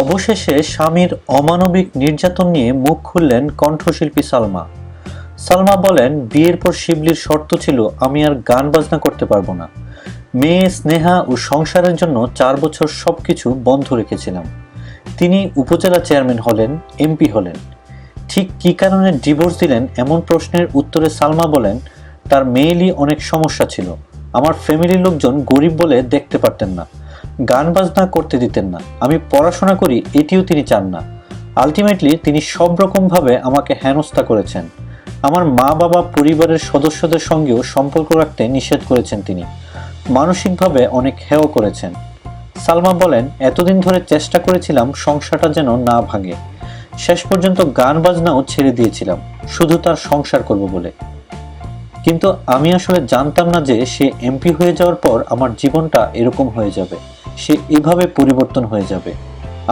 অবশেষে স্বামীর অমানবিক নির্যাতন নিয়ে মুখ খুললেন কণ্ঠশিল্পী সালমা। সালমা বলেন, বিয়ের পর শিবলির শর্ত ছিল আমি আর গান বাজনা করতে পারবো না। মেয়ে স্নেহা ও সংসারের জন্য 4 বছর সবকিছু বন্ধ রেখেছিলাম। তিনি উপজেলা চেয়ারম্যান হলেন, এমপি হলেন। ঠিক কী কারণে ডিভোর্স দিলেন এমন প্রশ্নের উত্তরে সালমা বলেন, তার মেয়েরই অনেক সমস্যা ছিল। আমার ফ্যামিলির লোকজন গরিব বলে দেখতে পারতেন না, গান বাজনা করতে দিতেন না, আমি পড়াশোনা করি এটিও তিনি চান না। আলটিমেটলি তিনি সব রকমভাবে আমাকে হেনস্থা করেছেন। আমার মা বাবা পরিবারের সদস্যদের সঙ্গেও সম্পর্ক রাখতে নিষেধ করেছেন তিনি। মানসিকভাবে অনেক হেয় করেছেন। সালমা বলেন, এতদিন ধরে চেষ্টা করেছিলাম সংসারটা যেন না ভাঙে। শেষ পর্যন্ত গান বাজনাও ছেড়ে দিয়েছিলাম শুধু তার সংসার করব বলে। কিন্তু আমি আসলে জানতাম না যে সে এমপি হয়ে যাওয়ার পর আমার জীবনটা এরকম হয়ে যাবে। সে এভাবে পরিবর্তন হয়ে যাবে।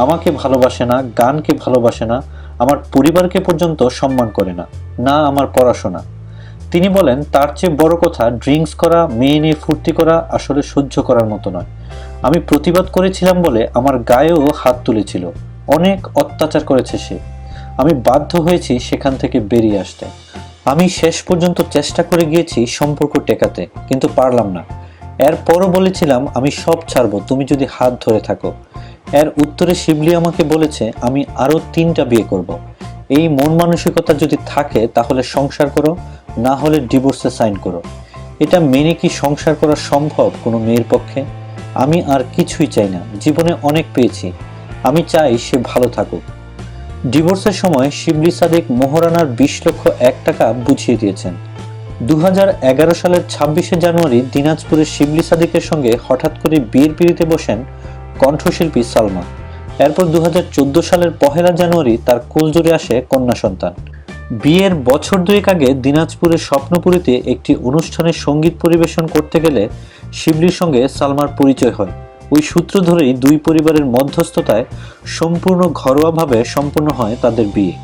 আমাকে ভালোবাসে না, গানকে ভালোবাসে না, আমার পরিবারকে পর্যন্ত সম্মান করে না, না আমার পড়াশোনা। তিনি বলেন, তার চেয়ে বড় কথা ড্রিঙ্কস করা, মেয়ে নিয়ে ফুর্তি করা আসলে সহ্য করার মতো নয়। আমি প্রতিবাদ করেছিলাম বলে আমার গায়েও হাত তুলেছিল। অনেক অত্যাচার করেছে সে। আমি বাধ্য হয়েছি সেখান থেকে বেরিয়ে আসতে। আমি শেষ পর্যন্ত চেষ্টা করে গিয়েছি সম্পর্ক টেকাতে, কিন্তু পারলাম না। এরপরও বলেছিলাম আমি সব ছাড়বো তুমি যদি হাত ধরে থাকো। এর উত্তরে শিবলি আমাকে বলেছে আমি আরও 3টা বিয়ে করব। এই মন মানসিকতা যদি থাকে তাহলে সংসার করো, না হলে ডিভোর্সে সাইন করো। এটা মেনে কি সংসার করা সম্ভব কোনো মেয়ের পক্ষে? আমি আর কিছুই চাই না, জীবনে অনেক পেয়েছি। আমি চাই সে ভালো থাকুক। ডিভোর্সের সময় শিবলি সাদিক মোহরানার 20,01,000 টাকা বুঝিয়ে দিয়েছেন। 2011 সালের 26শে জানুয়ারি দিনাজপুরের শিবলি সাদিকের সঙ্গে হঠাৎ করে বিয়ের পিঁড়িতে বসেন কণ্ঠশিল্পী সালমা। এরপর 2014 সালের 1 জানুয়ারি তার কোলজোরে আসে কন্যা সন্তান। বিয়ের বছর 2 আগে দিনাজপুরের স্বপ্নপুরীতে একটি অনুষ্ঠানে সঙ্গীত পরিবেশন করতে গেলে শিবলির সঙ্গে সালমার পরিচয় হয়। ওই সূত্র ধরেই দুই পরিবারের মধ্যস্থতায় সম্পূর্ণ ঘরোয়াভাবে সম্পন্ন হয় তাদের বিয়ে।